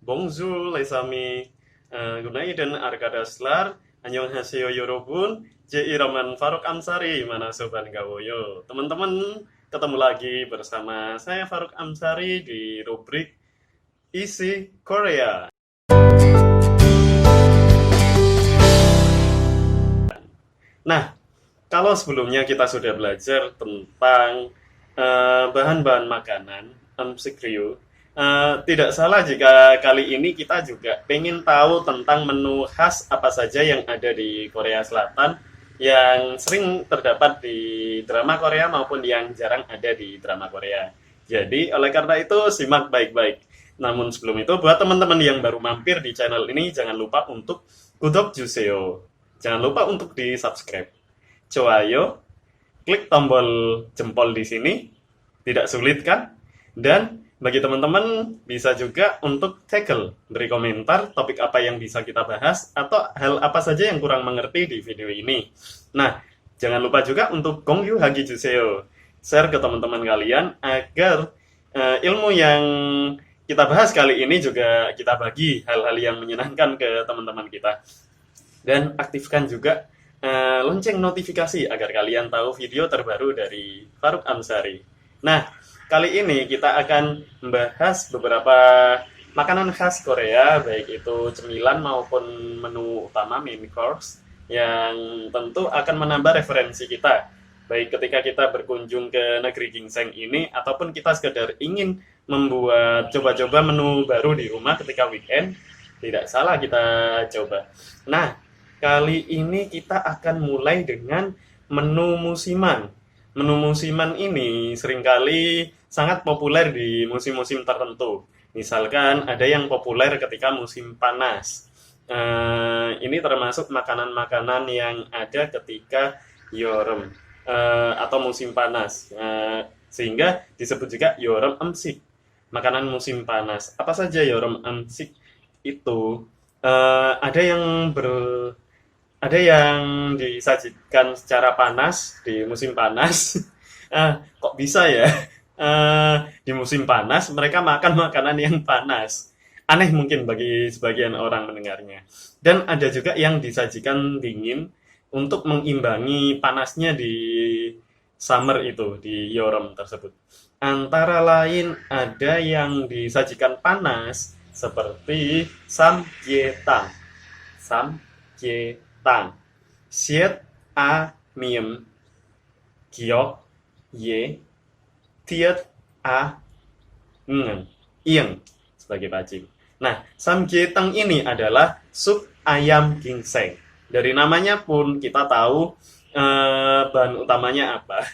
Bonjour les amis. Gunaiden Arkadaslar, Annyeonghaseyo Yorobun, Roman Faruk Amsari, mana soban gawoyo. Teman-teman, ketemu lagi bersama saya Faruk Amsari di rubrik Isi Korea. Nah, kalau sebelumnya kita sudah belajar tentang bahan-bahan makanan, MCQ, tidak salah jika kali ini kita juga pengen tahu tentang menu khas apa saja yang ada di Korea Selatan yang sering terdapat di drama Korea maupun yang jarang ada di drama Korea. Jadi, oleh karena itu, simak baik-baik. Namun sebelum itu, buat teman-teman yang baru mampir di channel ini, jangan lupa untuk kudok juseo. Jangan lupa untuk di-subscribe. Coayo, klik tombol jempol di sini, tidak sulit kan? Dan bagi teman-teman bisa juga untuk tackle, beri komentar topik apa yang bisa kita bahas atau hal apa saja yang kurang mengerti di video ini. Nah, jangan lupa juga untuk Gongyu Hagi Juseo, share ke teman-teman kalian agar ilmu yang kita bahas kali ini juga kita bagi hal-hal yang menyenangkan ke teman-teman kita. Dan aktifkan juga lonceng notifikasi agar kalian tahu video terbaru dari Faruk Amsari. Nah, kali ini kita akan membahas beberapa makanan khas Korea, baik itu cemilan maupun menu utama main course, yang tentu akan menambah referensi kita, baik ketika kita berkunjung ke negeri ginseng ini, ataupun kita sekedar ingin membuat coba-coba menu baru di rumah ketika weekend, tidak salah kita coba. Nah, kali ini kita akan mulai dengan menu musiman. Menu musiman ini seringkali sangat populer di musim-musim tertentu. Misalkan ada yang populer ketika musim panas. Ini termasuk makanan-makanan yang ada ketika Yeoreum atau musim panas. Sehingga disebut juga Yeoreum Emsik, makanan musim panas. Apa saja Yeoreum Emsik itu? Ada yang disajikan secara panas di musim panas. Kok bisa ya? Di musim panas mereka makan makanan yang panas. Aneh mungkin bagi sebagian orang mendengarnya. Dan ada juga yang disajikan dingin untuk mengimbangi panasnya di summer itu, di Yeoreum tersebut. Antara lain ada yang disajikan panas seperti samgyetang. Samgyetang. Siet a miem giok ye tiet a ngen ing sebagai bacing. Nah, samgyetang ini adalah sup ayam ginseng. Dari namanya pun kita tahu bahan utamanya apa.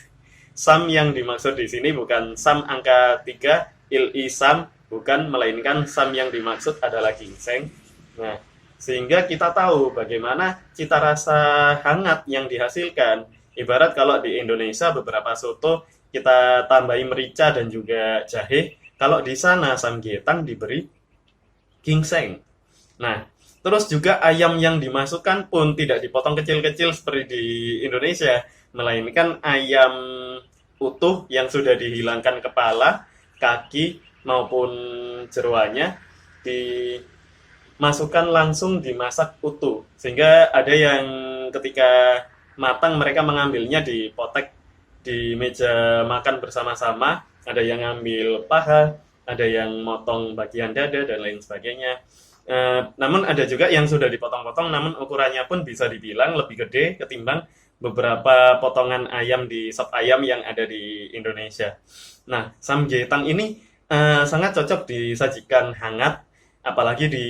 Sam yang dimaksud di sini bukan sam angka 3 il sam, bukan, melainkan sam yang dimaksud adalah ginseng. Nah, sehingga kita tahu bagaimana cita rasa hangat yang dihasilkan. Ibarat kalau di Indonesia beberapa soto kita tambahi merica dan juga jahe, kalau di sana samgyetang diberi ginseng. Nah, terus juga ayam yang dimasukkan pun tidak dipotong kecil-kecil seperti di Indonesia, melainkan ayam utuh yang sudah dihilangkan kepala, kaki maupun jeroannya dimasukkan langsung dimasak utuh. Sehingga ada yang ketika matang mereka mengambilnya di potek di meja makan bersama-sama, ada yang ngambil paha, ada yang motong bagian dada dan lain sebagainya. Namun ada juga yang sudah dipotong-potong, namun ukurannya pun bisa dibilang lebih gede ketimbang beberapa potongan ayam di sop ayam yang ada di Indonesia. Nah, samgyetang ini sangat cocok disajikan hangat, apalagi di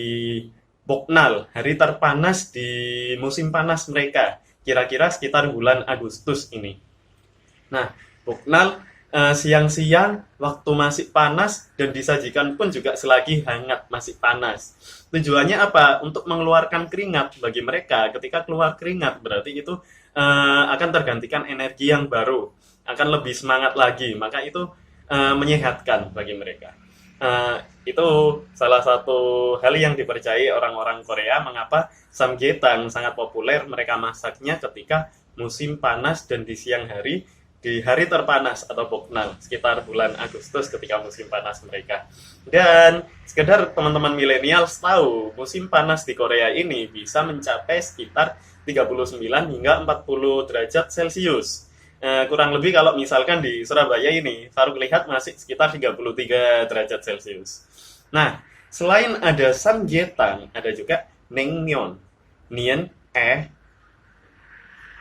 Boknal, hari terpanas di musim panas mereka, kira-kira sekitar bulan Agustus ini. Nah, Boknal siang-siang waktu masih panas dan disajikan pun juga selagi hangat masih panas. Tujuannya apa? Untuk mengeluarkan keringat bagi mereka. Ketika keluar keringat berarti itu akan tergantikan energi yang baru, akan lebih semangat lagi. Maka itu menyehatkan bagi mereka. Itu salah satu hal yang dipercayai orang-orang Korea mengapa samgyetang sangat populer mereka masaknya ketika musim panas dan di siang hari di hari terpanas atau Boknal sekitar bulan Agustus ketika musim panas mereka. Dan sekedar teman-teman milenial tahu, musim panas di Korea ini bisa mencapai sekitar 39 hingga 40 derajat Celcius. Kurang lebih kalau misalkan di Surabaya ini, Faruk lihat masih sekitar 33 derajat Celcius. Nah, selain ada samgyetang, ada juga naengmyeon. Nien,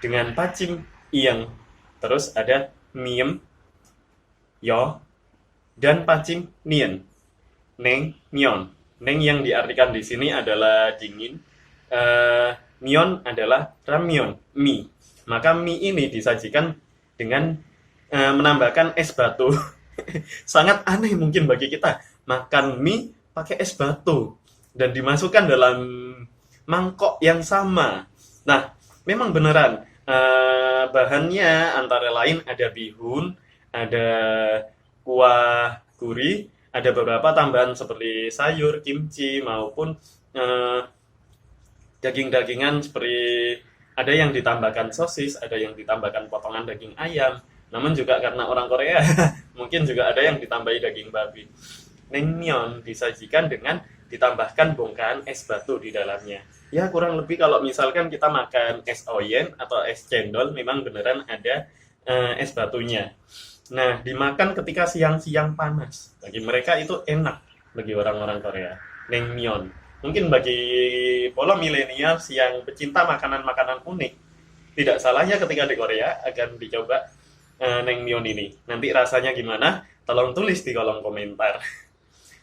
dengan pacim iyeng. Terus ada miem, yo, dan pacim nien. Naengmyeon. Neng yang diartikan di sini adalah dingin. Myeon adalah ramyeon, mie. Maka mie ini disajikan dengan menambahkan es batu. Sangat aneh mungkin bagi kita makan mie pakai es batu dan dimasukkan dalam mangkok yang sama. Nah, memang beneran bahannya antara lain ada bihun, ada kuah guri, ada beberapa tambahan seperti sayur, kimchi maupun daging-dagingan seperti ada yang ditambahkan sosis, ada yang ditambahkan potongan daging ayam. Namun juga karena orang Korea, mungkin juga ada yang ditambahi daging babi. Naengmyeon disajikan dengan ditambahkan bongkahan es batu di dalamnya. Ya kurang lebih kalau misalkan kita makan es oyen atau es cendol, memang beneran ada es batunya. Nah, dimakan ketika siang-siang panas. Bagi mereka itu enak, bagi orang-orang Korea. Naengmyeon. Mungkin bagi pola milenial yang pecinta makanan-makanan unik, tidak salahnya ketika di Korea akan dicoba naengmyeon ini. Nanti rasanya gimana? Tolong tulis di kolom komentar.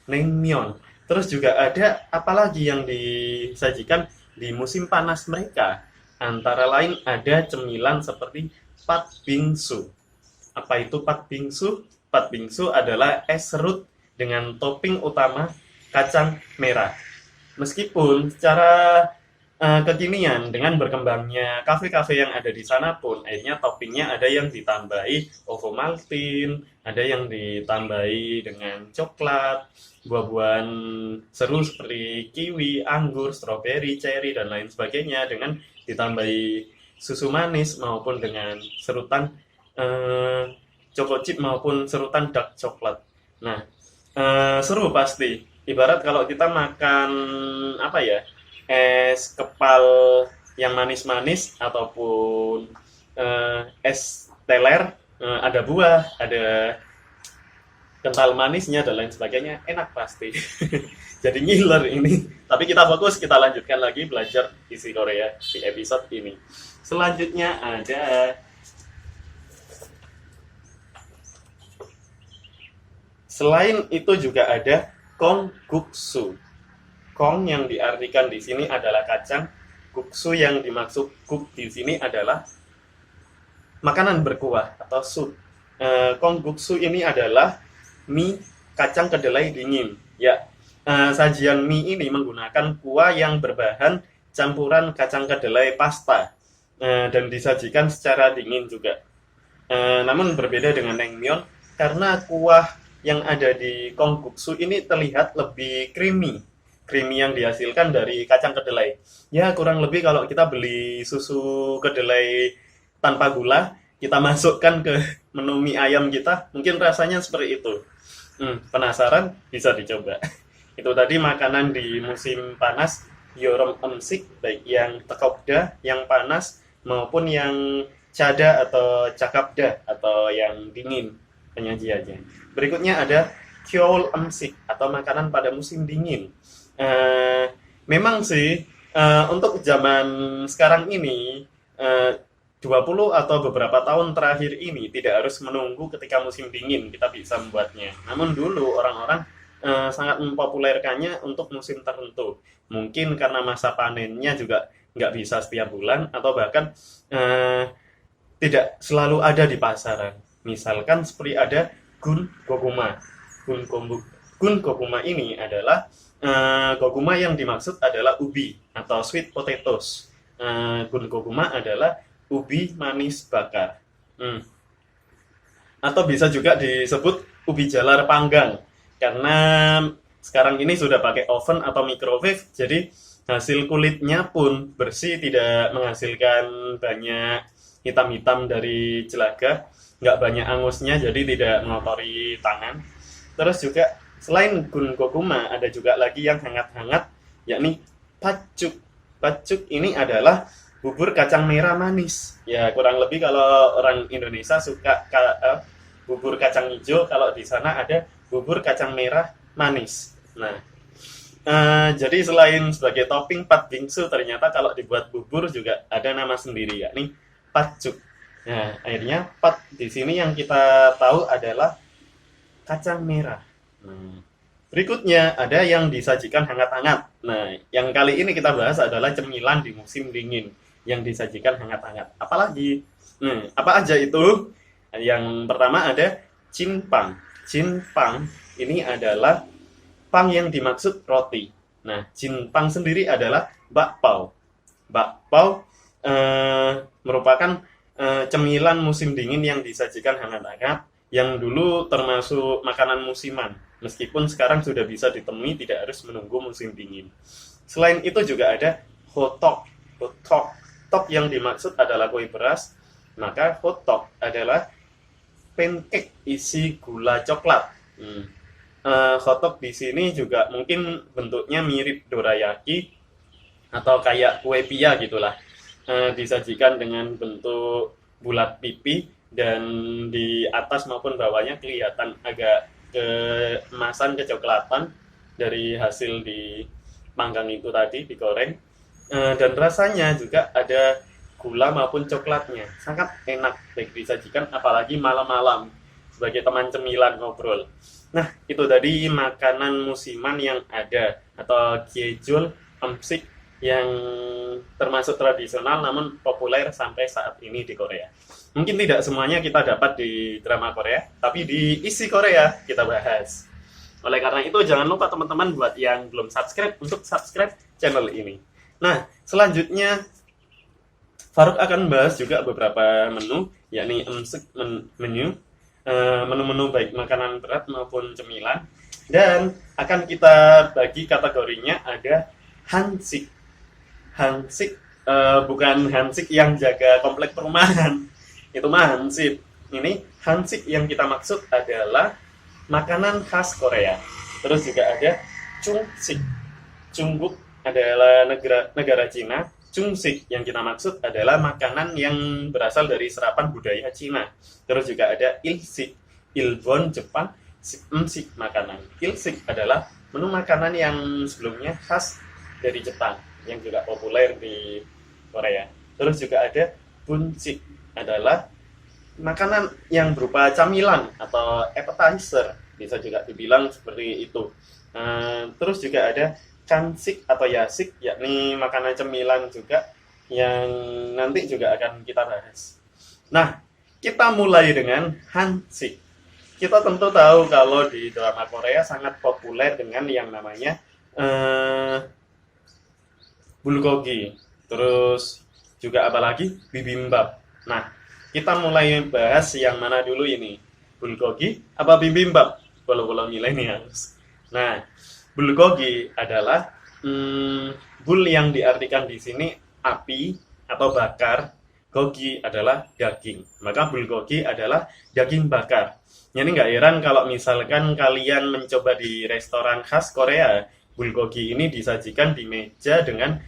Naengmyeon. Terus juga ada apalagi yang disajikan di musim panas mereka. Antara lain ada cemilan seperti patbingsu. Apa itu patbingsu? Patbingsu adalah es serut dengan topping utama kacang merah. Meskipun secara kekinian dengan berkembangnya kafe-kafe yang ada di sana pun akhirnya toppingnya ada yang ditambahi Ovomaltine, ada yang ditambahi dengan coklat, buah-buahan seru seperti kiwi, anggur, stroberi, cherry dan lain sebagainya dengan ditambahi susu manis maupun dengan serutan choco chip maupun serutan dark coklat. Nah, seru pasti. Ibarat kalau kita makan apa ya, es kepal yang manis-manis ataupun es teler, ada buah, ada kental manisnya dan lain sebagainya, enak pasti. Jadi ngiler ini. Tapi kita fokus, kita lanjutkan lagi belajar isi Korea di episode ini. Selanjutnya ada selain itu juga ada kongguksu. Kong yang diartikan di sini adalah kacang, guksu yang dimaksud guk di sini adalah makanan berkuah atau sup. Kongguksu ini adalah mie kacang kedelai dingin. Ya, sajian mie ini menggunakan kuah yang berbahan campuran kacang kedelai pasta dan disajikan secara dingin juga. Namun berbeda dengan naengmyeon karena kuah yang ada di kongguksu ini terlihat lebih creamy yang dihasilkan dari kacang kedelai. Ya kurang lebih kalau kita beli susu kedelai tanpa gula, kita masukkan ke menu mie ayam kita, mungkin rasanya seperti itu. Penasaran? Bisa dicoba. Itu tadi makanan di musim panas, Yorom Emsik, baik yang tekopda, yang panas, maupun yang cada atau cakapda, atau yang dingin, penyajiannya. Berikutnya ada Kyeol Emsik, atau makanan pada musim dingin. Memang sih, untuk zaman sekarang ini, 20 atau beberapa tahun terakhir ini, tidak harus menunggu ketika musim dingin, kita bisa membuatnya. Namun dulu orang-orang sangat mempopulerkannya untuk musim tertentu. Mungkin karena masa panennya juga nggak bisa setiap bulan, atau bahkan tidak selalu ada di pasaran. Misalkan seperti ada gun gokuma. Gun gokuma ini adalah gokuma yang dimaksud adalah ubi atau sweet potatoes. Gun gokuma adalah ubi manis bakar. Atau bisa juga disebut ubi jalar panggang. Karena sekarang ini sudah pakai oven atau microwave, jadi hasil kulitnya pun bersih, tidak menghasilkan banyak hitam-hitam dari jelaga, nggak banyak angusnya, jadi tidak mengotori tangan. Terus juga selain Gungokuma, ada juga lagi yang hangat-hangat, yakni pacuk. Pacuk ini adalah bubur kacang merah manis. Ya, kurang lebih kalau orang Indonesia suka bubur kacang hijau, kalau di sana ada bubur kacang merah manis. Nah, jadi selain sebagai topping pat bingsu, ternyata kalau dibuat bubur juga ada nama sendiri, yakni pacuk. Nah, akhirnya pat di sini yang kita tahu adalah kacang merah. Nah, berikutnya ada yang disajikan hangat-hangat. Nah, yang kali ini kita bahas adalah cemilan di musim dingin yang disajikan hangat-hangat. Apalagi? Apa aja itu? Yang pertama ada cinpang. Cinpang ini adalah pang yang dimaksud roti. Nah, cinpang sendiri adalah bakpao. Bakpao merupakan cemilan musim dingin yang disajikan hangat-hangat, yang dulu termasuk makanan musiman, meskipun sekarang sudah bisa ditemui tidak harus menunggu musim dingin. Selain itu juga ada hotok. Hotok, tok yang dimaksud adalah kue beras, maka hotok adalah pancake isi gula coklat. Hotdog di sini juga mungkin bentuknya mirip dorayaki atau kayak kue pia gitulah. Disajikan dengan bentuk bulat pipi dan di atas maupun bawahnya kelihatan agak keemasan, kecoklatan dari hasil dipanggang itu tadi, digoreng. Dan rasanya juga ada gula maupun coklatnya, sangat enak baik disajikan apalagi malam-malam sebagai teman cemilan ngobrol. Nah, itu tadi makanan musiman yang ada, atau Gyejul, Emsik, yang termasuk tradisional namun populer sampai saat ini di Korea. Mungkin tidak semuanya kita dapat di drama Korea, tapi di isi Korea kita bahas. Oleh karena itu, jangan lupa teman-teman buat yang belum subscribe, untuk subscribe channel ini. Nah, selanjutnya Faruk akan bahas juga beberapa menu, yakni Emsik menu, menu-menu baik makanan berat maupun cemilan, dan akan kita bagi kategorinya ada hansik. Hansik bukan hansik yang jaga komplek perumahan, itu mah hansip. Ini hansik yang kita maksud adalah makanan khas Korea. Terus juga ada chungsik. Chungguk adalah negara Cina. Chungsik yang kita maksud adalah makanan yang berasal dari serapan budaya Cina. Terus juga ada ilsik, Ilbon Jepang, emsik makanan. Ilsik adalah menu makanan yang sebelumnya khas dari Jepang, yang juga populer di Korea. Terus juga ada bunsik, adalah makanan yang berupa camilan atau appetizer, bisa juga dibilang seperti itu. Terus juga ada kansik atau yasik, yakni makanan cemilan juga yang nanti juga akan kita bahas. Nah, kita mulai dengan hansik. Kita tentu tahu kalau di drama Korea sangat populer dengan yang namanya bulgogi. Terus juga apalagi bibimbap. Nah, kita mulai bahas yang mana dulu ini? Bulgogi apa bibimbap? Kalau milenials. Nah, bulgogi adalah bul yang diartikan di sini api atau bakar. Gogi adalah daging. Maka bulgogi adalah daging bakar. Ini nggak heran kalau misalkan kalian mencoba di restoran khas Korea, bulgogi ini disajikan di meja dengan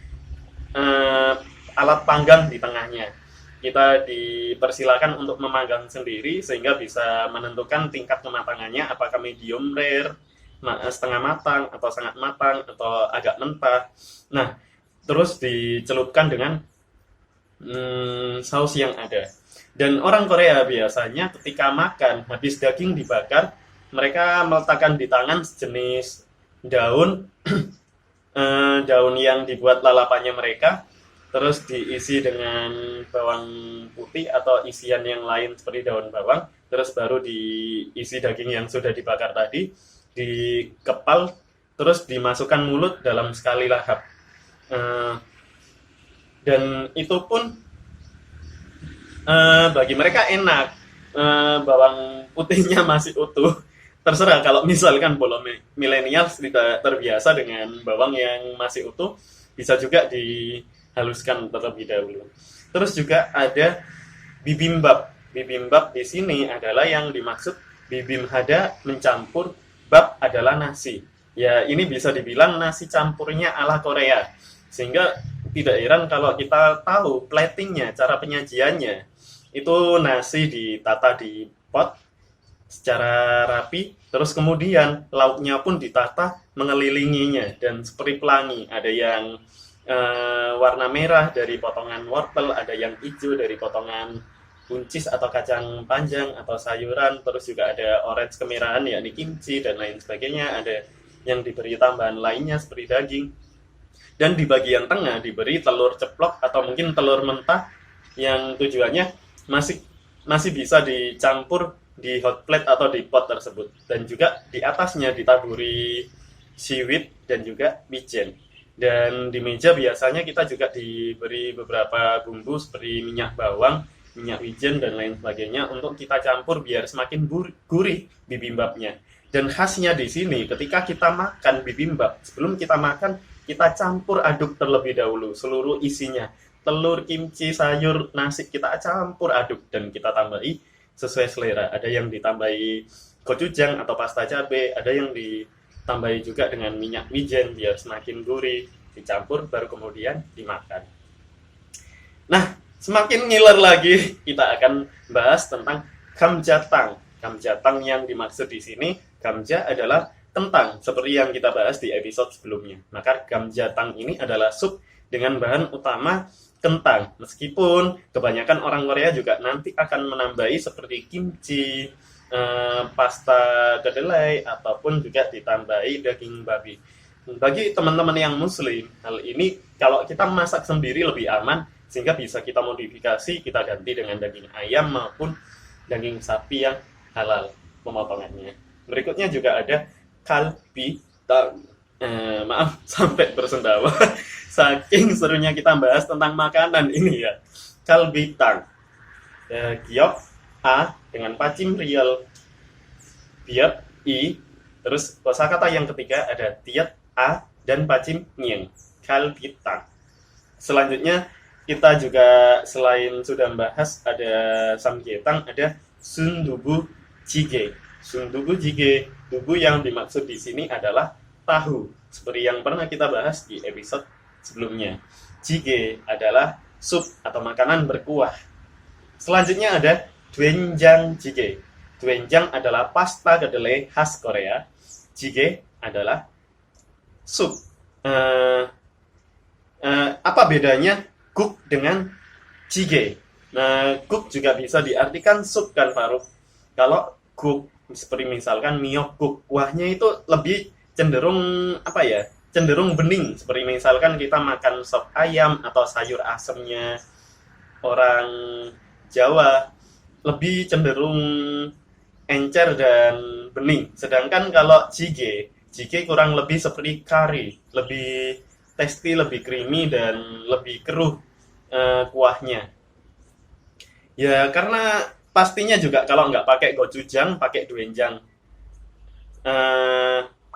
alat panggang di tengahnya. Kita dipersilakan untuk memanggang sendiri sehingga bisa menentukan tingkat kematangannya, apakah medium rare, setengah matang, atau sangat matang, atau agak mentah. Nah, terus dicelupkan dengan saus yang ada. Dan orang Korea biasanya ketika makan, habis daging dibakar, mereka meletakkan di tangan sejenis daun, daun yang dibuat lalapannya mereka, terus diisi dengan bawang putih atau isian yang lain seperti daun bawang, terus baru diisi daging yang sudah dibakar tadi, dikepal, terus dimasukkan mulut dalam sekali lahap. Dan itu pun bagi mereka enak, bawang putihnya masih utuh. Terserah kalau misalkan bolo milenials tidak terbiasa dengan bawang yang masih utuh, bisa juga dihaluskan terlebih dahulu. Terus juga ada bibimbap. Bibimbap di sini adalah yang dimaksud bibimhada mencampur, bab adalah nasi. Ya, ini bisa dibilang nasi campurnya ala Korea. Sehingga tidak heran kalau kita tahu platingnya, cara penyajiannya. Itu nasi ditata di pot secara rapi, terus kemudian lauknya pun ditata mengelilinginya dan seperti pelangi. Ada yang warna merah dari potongan wortel, ada yang hijau dari potongan buncis atau kacang panjang atau sayuran, terus juga ada orange kemerahan yakni kimchi dan lain sebagainya, ada yang diberi tambahan lainnya seperti daging. Dan di bagian tengah diberi telur ceplok atau mungkin telur mentah yang tujuannya masih masih bisa dicampur di hot plate atau di pot tersebut. Dan juga di atasnya ditaburi seaweed dan juga wijen. Dan di meja biasanya kita juga diberi beberapa bumbu seperti minyak bawang, minyak wijen, dan lain sebagainya untuk kita campur biar semakin gurih bibimbapnya. Dan khasnya di sini ketika kita makan bibimbap, sebelum kita makan, kita campur aduk terlebih dahulu seluruh isinya. Telur, kimchi, sayur, nasi kita campur aduk dan kita tambahi sesuai selera. Ada yang ditambahi gochujang atau pasta cabai, ada yang ditambahi juga dengan minyak wijen biar semakin gurih, dicampur baru kemudian dimakan. Nah, semakin ngiler lagi, kita akan bahas tentang gamjatang. Gamjatang yang dimaksud di sini, gamja adalah kentang, seperti yang kita bahas di episode sebelumnya. Maka gamjatang ini adalah sup dengan bahan utama kentang. Meskipun kebanyakan orang Korea juga nanti akan menambahi seperti kimchi, pasta kedelai, ataupun juga ditambahi daging babi. Bagi teman-teman yang muslim, hal ini kalau kita masak sendiri lebih aman, sehingga bisa kita modifikasi, kita ganti dengan daging ayam maupun daging sapi yang halal pemotongannya. Berikutnya juga ada kalbi. Maaf sampai bersendawa. Saking serunya kita bahas tentang makanan ini ya. Kalbi tang. Giok A dengan pacim riel biat I. Terus kosakata yang ketiga ada tiat A dan pacim nyeng. Kalbi tang. Selanjutnya kita juga selain sudah membahas ada samgyetang, ada sundubu jjigae. Sundubu jjigae, dubu yang dimaksud di sini adalah tahu, seperti yang pernah kita bahas di episode sebelumnya. Jjigae adalah sup atau makanan berkuah. Selanjutnya ada doenjang jjigae. Doenjang adalah pasta kedelai khas Korea. Jjigae adalah sup. Apa bedanya guk dengan jjigae? Nah, guk juga bisa diartikan sup kan, Faruk. Kalau guk seperti misalkan myeokguk, kuahnya itu lebih cenderung apa ya? Cenderung bening. Seperti misalkan kita makan sop ayam atau sayur asemnya orang Jawa, lebih cenderung encer dan bening. Sedangkan kalau jjigae kurang lebih seperti kari, lebih tasty, lebih creamy dan lebih keruh kuahnya. Ya karena pastinya juga kalau nggak pakai gochujang, pakai doenjang.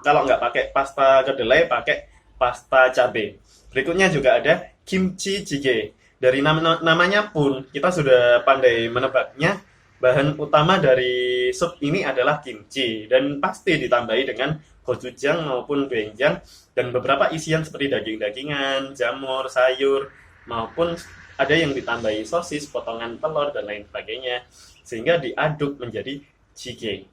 Kalau nggak pakai pasta kedelai, pakai pasta cabai. Berikutnya juga ada kimchi jjigae. Dari namanya pun kita sudah pandai menebaknya. Bahan utama dari sup ini adalah kimchi dan pasti ditambahi dengan gochujang maupun doenjang dan beberapa isian seperti daging-dagingan, jamur, sayur maupun ada yang ditambahi sosis, potongan telur, dan lain sebagainya. Sehingga diaduk menjadi jjigae.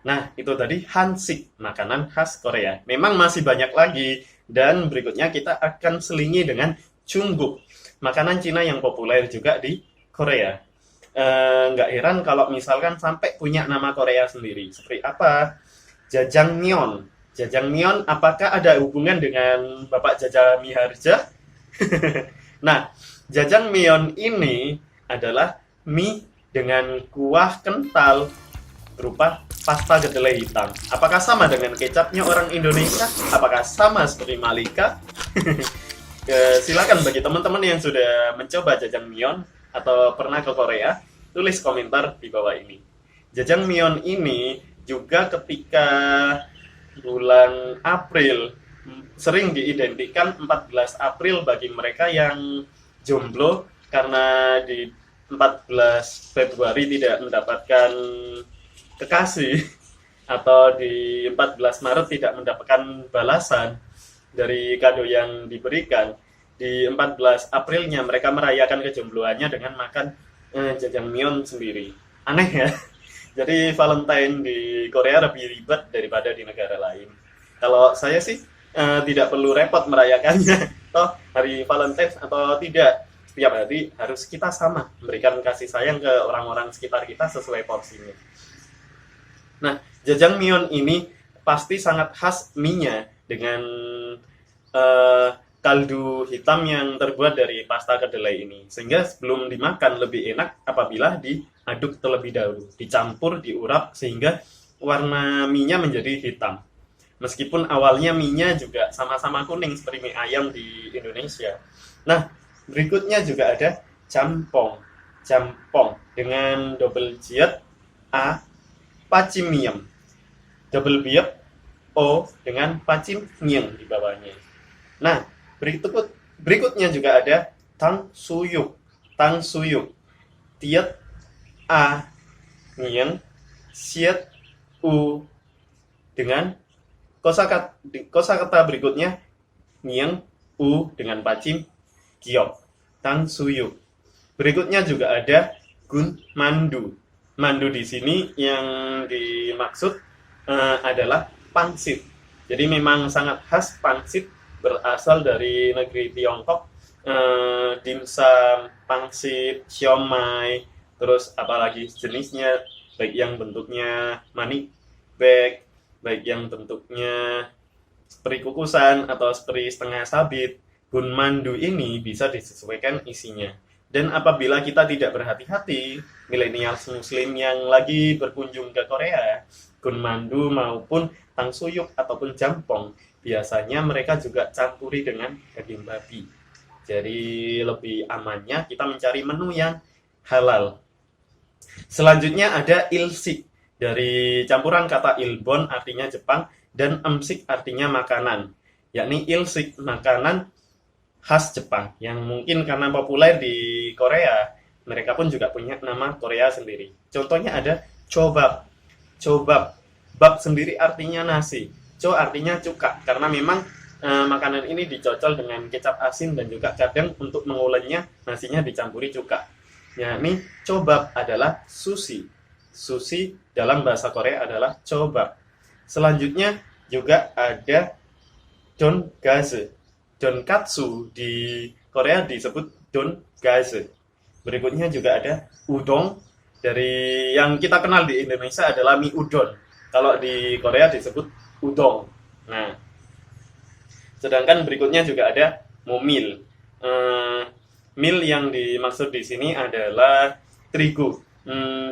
Nah, itu tadi hansik, makanan khas Korea. Memang masih banyak lagi. Dan berikutnya kita akan selingi dengan jjungguk, makanan Cina yang populer juga di Korea. Nggak heran kalau misalkan sampai punya nama Korea sendiri. Seperti apa? Jajangmyeon. Jajangmyeon, apakah ada hubungan dengan Bapak Jaja Miharja? Nah, jajangmyeon ini adalah mie dengan kuah kental berupa pasta kedelai hitam. Apakah sama dengan kecapnya orang Indonesia? Apakah sama seperti Malika? Silakan bagi teman-teman yang sudah mencoba jajangmyeon atau pernah ke Korea, tulis komentar di bawah ini. Jajangmyeon ini juga ketika bulan April sering diidentikan 14 April bagi mereka yang jomblo karena di 14 Februari tidak mendapatkan kekasih atau di 14 Maret tidak mendapatkan balasan dari kado yang diberikan, di 14 Aprilnya mereka merayakan kejombloannya dengan makan jajangmyeon sendiri. Aneh ya. Jadi Valentine di Korea lebih ribet daripada di negara lain. Kalau saya sih tidak perlu repot merayakannya. Toh hari Valentine atau tidak, setiap hari harus kita sama memberikan kasih sayang ke orang-orang sekitar kita sesuai porsinya. Nah, jajangmyeon ini pasti sangat khas mie-nya dengan kaldu hitam yang terbuat dari pasta kedelai ini. Sehingga sebelum dimakan lebih enak apabila diaduk terlebih dahulu, dicampur, diurap sehingga warna mie-nya menjadi hitam. Meskipun awalnya mie-nya juga sama-sama kuning seperti mie ayam di Indonesia. Nah, berikutnya juga ada jampong. Jampong dengan double jiet A pacimyeon. Double biep O dengan pacimyeon di bawahnya. Nah, berikutnya juga ada tangsuyuk. Tangsuyuk. Tiet A nyen siet U dengan kosakata berikutnya nyen U dengan pacim giok. Tangsuyuk. Berikutnya juga ada gun mandu. Mandu di sini yang dimaksud adalah pangsit. Jadi memang sangat khas pangsit, berasal dari negeri Tiongkok. Dimsum, pangsit, siomay, terus apalagi jenisnya, baik yang bentuknya money bag, baik yang bentuknya seperti kukusan atau seperti setengah sabit. Gun mandu ini bisa disesuaikan isinya. Dan apabila kita tidak berhati-hati, milenial muslim yang lagi berkunjung ke Korea, gun mandu maupun tangsuyuk ataupun jampong, biasanya mereka juga campuri dengan daging babi. Jadi lebih amannya kita mencari menu yang halal. Selanjutnya ada ilsik, dari campuran kata ilbon artinya Jepang dan emsik artinya makanan. Yakni ilsik, makanan khas Jepang yang mungkin karena populer di Korea, mereka pun juga punya nama Korea sendiri. Contohnya ada chobab. Chobab, bab sendiri artinya nasi, cho artinya cuka, karena memang makanan ini dicocol dengan kecap asin dan juga kadang untuk mengulenya nasinya dicampuri cuka. Yakni chobab adalah sushi. Sushi dalam bahasa Korea adalah chobab. Selanjutnya juga ada dongaze. Donkatsu di Korea disebut dongaze. Berikutnya juga ada udon, dari yang kita kenal di Indonesia adalah mie udon. Kalau di Korea disebut udon. Nah, sedangkan berikutnya juga ada momil. Mil yang dimaksud di sini adalah terigu.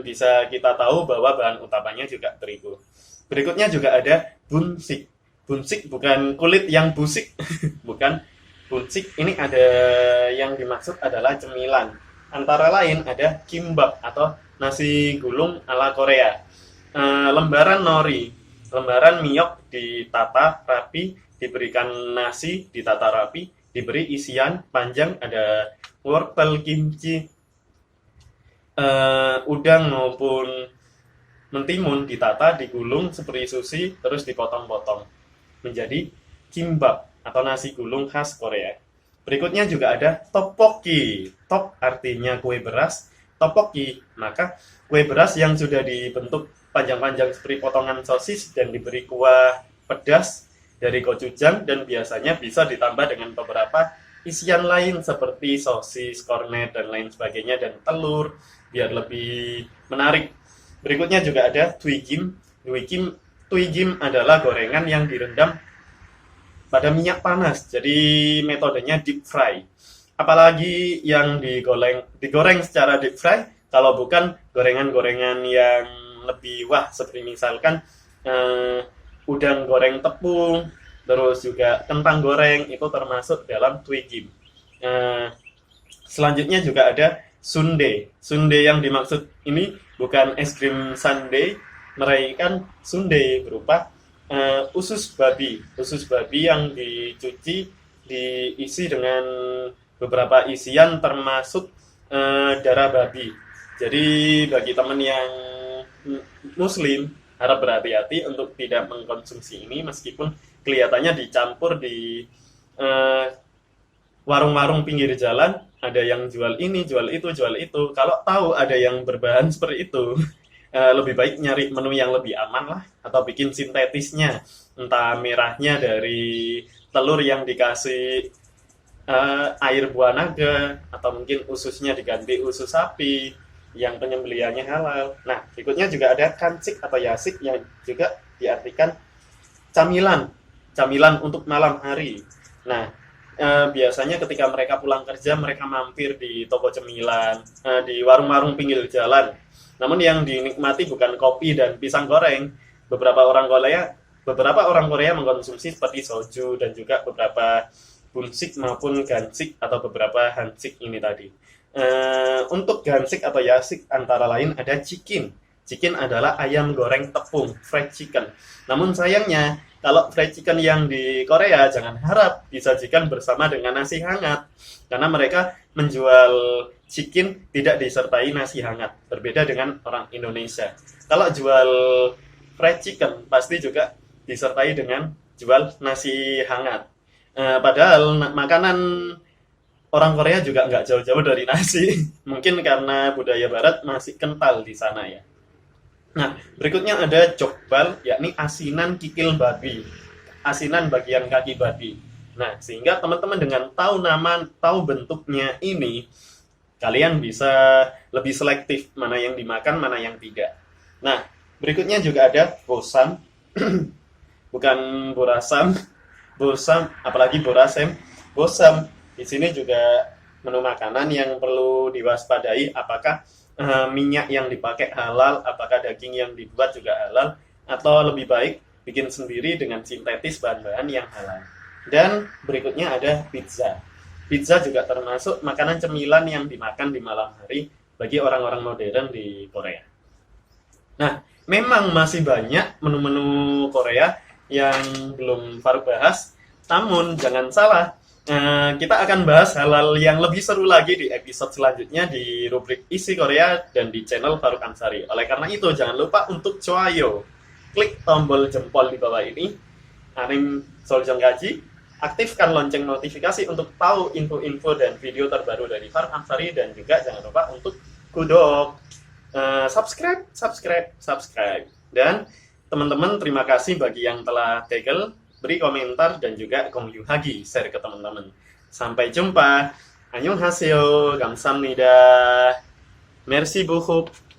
Bisa kita tahu bahwa bahan utamanya juga terigu. Berikutnya juga ada bunsik. Bunsik bukan kulit yang busik, bukan. Bunsik ini ada yang dimaksud adalah cemilan. Antara lain ada kimbap atau nasi gulung ala Korea. Lembaran nori, lembaran miok ditata rapi, diberikan nasi ditata rapi, diberi isian panjang, ada wortel, kimchi, udang maupun mentimun ditata, digulung seperti sushi, terus dipotong-potong menjadi kimbap atau nasi gulung khas Korea. Berikutnya juga ada tteokbokki. Top artinya kue beras, tteokbokki maka kue beras yang sudah dibentuk panjang-panjang seperti potongan sosis dan diberi kuah pedas dari gochujang, dan biasanya bisa ditambah dengan beberapa isian lain seperti sosis, kornet, dan lain sebagainya, dan telur biar lebih menarik. Berikutnya juga ada tuigim. Tuigim adalah gorengan yang direndam pada minyak panas, jadi metodenya deep fry. Apalagi yang digoreng secara deep fry, kalau bukan gorengan-gorengan yang lebih wah, seperti misalkan udang goreng tepung, terus juga kentang goreng, itu termasuk dalam tuigim. Selanjutnya juga ada sundae. Sundae yang dimaksud ini bukan es krim sundae, melainkan sundae berupa usus babi. Usus babi yang dicuci, diisi dengan beberapa isian termasuk darah babi. Jadi bagi teman yang muslim harap berhati-hati untuk tidak mengkonsumsi ini meskipun kelihatannya dicampur di eh, warung-warung pinggir jalan, ada yang jual ini, jual itu, jual itu. Kalau tahu ada yang berbahan seperti itu, lebih baik nyari menu yang lebih aman lah, atau bikin sintetisnya, entah merahnya dari telur yang dikasih air buah naga, atau mungkin ususnya diganti usus sapi yang penyembelihannya halal. Nah, berikutnya juga ada kancik atau yasik yang juga diartikan camilan, camilan untuk malam hari. Nah, biasanya ketika mereka pulang kerja, mereka mampir di toko cemilan, di warung-warung pinggir jalan. Namun yang dinikmati bukan kopi dan pisang goreng. Beberapa orang Korea mengkonsumsi seperti soju dan juga beberapa bunsik maupun gansik atau beberapa hansik ini tadi. Untuk gansik atau yasik antara lain ada chicken. Chicken adalah ayam goreng tepung, fried chicken. Namun sayangnya, kalau fried chicken yang di Korea jangan harap disajikan bersama dengan nasi hangat. Karena mereka menjual chicken tidak disertai nasi hangat. Berbeda dengan orang Indonesia. Kalau jual fried chicken pasti juga disertai dengan jual nasi hangat. Padahal makanan orang Korea juga nggak jauh-jauh dari nasi. Mungkin karena budaya barat masih kental di sana ya. Nah, berikutnya ada jokbal, yakni asinan kikil babi. Asinan bagian kaki babi. Nah, sehingga teman-teman dengan tahu nama, tahu bentuknya ini, kalian bisa lebih selektif mana yang dimakan, mana yang tidak. Nah, berikutnya juga ada bosam. Bukan borasam. Bosam, apalagi borasem. Bosam. Di sini juga menu makanan yang perlu diwaspadai apakah minyak yang dipakai halal, apakah daging yang dibuat juga halal, atau lebih baik bikin sendiri dengan sintetis bahan-bahan yang halal. Dan berikutnya ada pizza. Pizza juga termasuk makanan cemilan yang dimakan di malam hari bagi orang-orang modern di Korea. Nah, memang masih banyak menu-menu Korea yang belum Faruk bahas, namun jangan salah, kita akan bahas hal-hal yang lebih seru lagi di episode selanjutnya di rubrik Isi Korea dan di channel Faruk Ansari. Oleh karena itu, jangan lupa untuk coayo, klik tombol jempol di bawah ini, Anim Soljonggaji, aktifkan lonceng notifikasi untuk tahu info-info dan video terbaru dari Faruk Ansari, dan juga jangan lupa untuk kudok, subscribe. Dan teman-teman, terima kasih bagi yang telah tegel, beri komentar, dan juga kongyuhagi, share ke teman-teman. Sampai jumpa. Annyeonghaseyo, 감사합니다. Merci beaucoup.